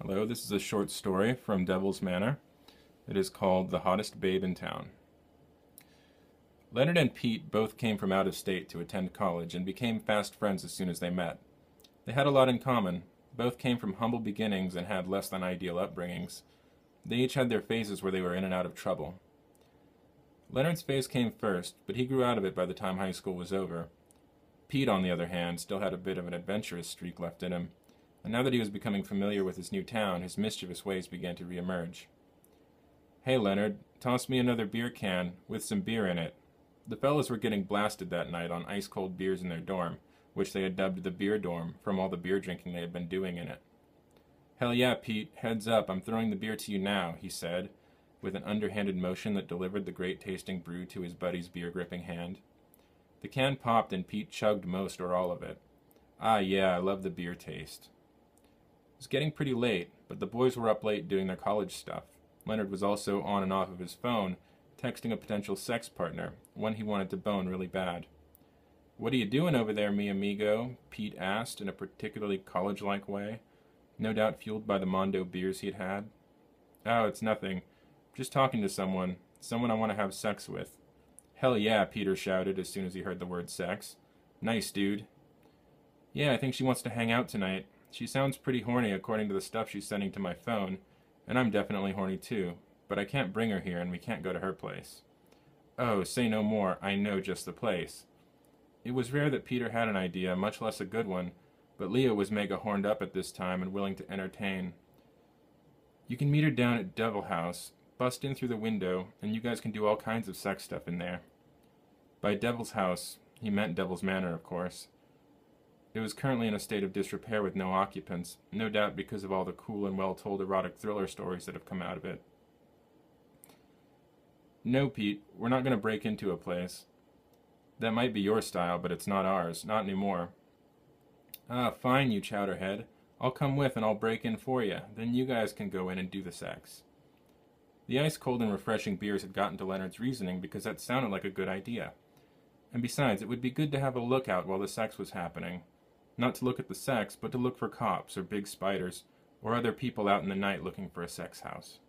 Hello, this is a short story from Devil's Manor. It is called The Hottest Babe in Town. Leonard and Pete both came from out of state to attend college and became fast friends as soon as they met. They had a lot in common. Both came from humble beginnings and had less than ideal upbringings. They each had their phases where they were in and out of trouble. Leonard's phase came first, but he grew out of it by the time high school was over. Pete, on the other hand, still had a bit of an adventurous streak left in him, and now that he was becoming familiar with his new town, his mischievous ways began to reemerge. "Hey, Leonard, toss me another beer can, with some beer in it." The fellas were getting blasted that night on ice-cold beers in their dorm, which they had dubbed the beer dorm from all the beer drinking they had been doing in it. "Hell yeah, Pete, heads up, I'm throwing the beer to you now," he said, with an underhanded motion that delivered the great-tasting brew to his buddy's beer-gripping hand. The can popped and Pete chugged most or all of it. "Ah, yeah, I love the beer taste." It was getting pretty late, but the boys were up late doing their college stuff. Leonard was also on and off of his phone, texting a potential sex partner, one he wanted to bone really bad. "What are you doing over there, mi amigo?" Pete asked in a particularly college-like way, no doubt fueled by the Mondo beers he'd had. "Oh, it's nothing. Just talking to someone I want to have sex with." "Hell yeah," Peter shouted as soon as he heard the word sex. "Nice, dude." "Yeah, I think she wants to hang out tonight. She sounds pretty horny according to the stuff she's sending to my phone, and I'm definitely horny too, but I can't bring her here and we can't go to her place." "Oh, say no more, I know just the place." It was rare that Peter had an idea, much less a good one, but Leo was mega horned up at this time and willing to entertain. "You can meet her down at Devil House, bust in through the window, and you guys can do all kinds of sex stuff in there." By Devil's House, he meant Devil's Manor, of course. It was currently in a state of disrepair with no occupants, no doubt because of all the cool and well-told erotic thriller stories that have come out of it. "No, Pete, we're not going to break into a place. That might be your style, but it's not ours, not anymore." "Ah, fine, you chowderhead. I'll come with and I'll break in for you. Then you guys can go in and do the sex." The ice-cold and refreshing beers had gotten to Leonard's reasoning because that sounded like a good idea. And besides, it would be good to have a lookout while the sex was happening. Not to look at the sex, but to look for cops or big spiders or other people out in the night looking for a sex house.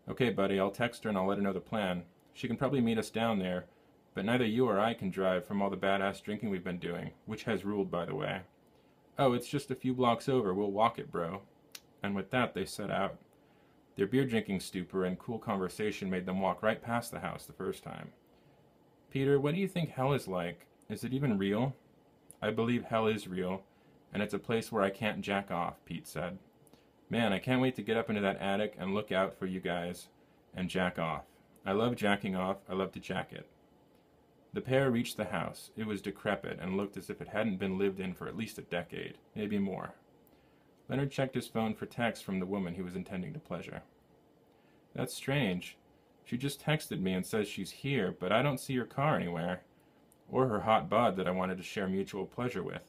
"Okay, buddy, I'll text her and I'll let her know the plan. She can probably meet us down there, but neither you or I can drive from all the badass drinking we've been doing, which has ruled, by the way." "Oh, it's just a few blocks over. We'll walk it, bro." And with that, they set out. Their beer-drinking stupor and cool conversation made them walk right past the house the first time. "Peter, what do you think hell is like? Is it even real?" "I believe hell is real, and it's a place where I can't jack off," Pete said. "Man, I can't wait to get up into that attic and look out for you guys and jack off. I love jacking off. I love to jack it." The pair reached the house. It was decrepit and looked as if it hadn't been lived in for at least a decade, maybe more. Leonard checked his phone for texts from the woman he was intending to pleasure. "That's strange. She just texted me and says she's here, but I don't see her car anywhere. Or her hot bod that I wanted to share mutual pleasure with."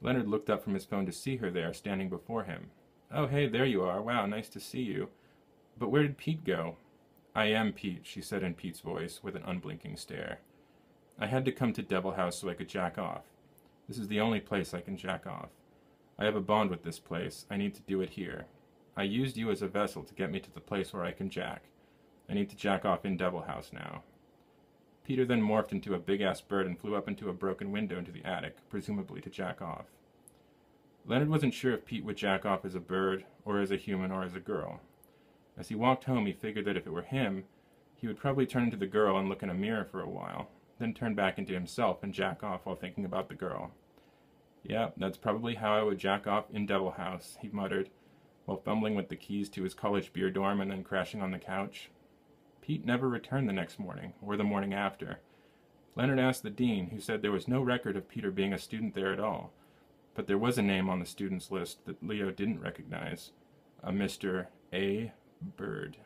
Leonard looked up from his phone to see her there, standing before him. "Oh, hey, there you are. Wow, nice to see you. But where did Pete go?" "I am Pete," she said in Pete's voice, with an unblinking stare. "I had to come to Devil House so I could jack off. This is the only place I can jack off. I have a bond with this place. I need to do it here. I used you as a vessel to get me to the place where I can jack. I need to jack off in Devil House now." Peter then morphed into a big-ass bird and flew up into a broken window into the attic, presumably to jack off. Leonard wasn't sure if Pete would jack off as a bird, or as a human, or as a girl. As he walked home, he figured that if it were him, he would probably turn into the girl and look in a mirror for a while, then turn back into himself and jack off while thinking about the girl. "Yeah, that's probably how I would jack off in Devil House," he muttered, while fumbling with the keys to his college beer dorm and then crashing on the couch. Pete never returned the next morning, or the morning after. Leonard asked the dean, who said there was no record of Peter being a student there at all, but there was a name on the students list that Leo didn't recognize, a Mr. A. Bird.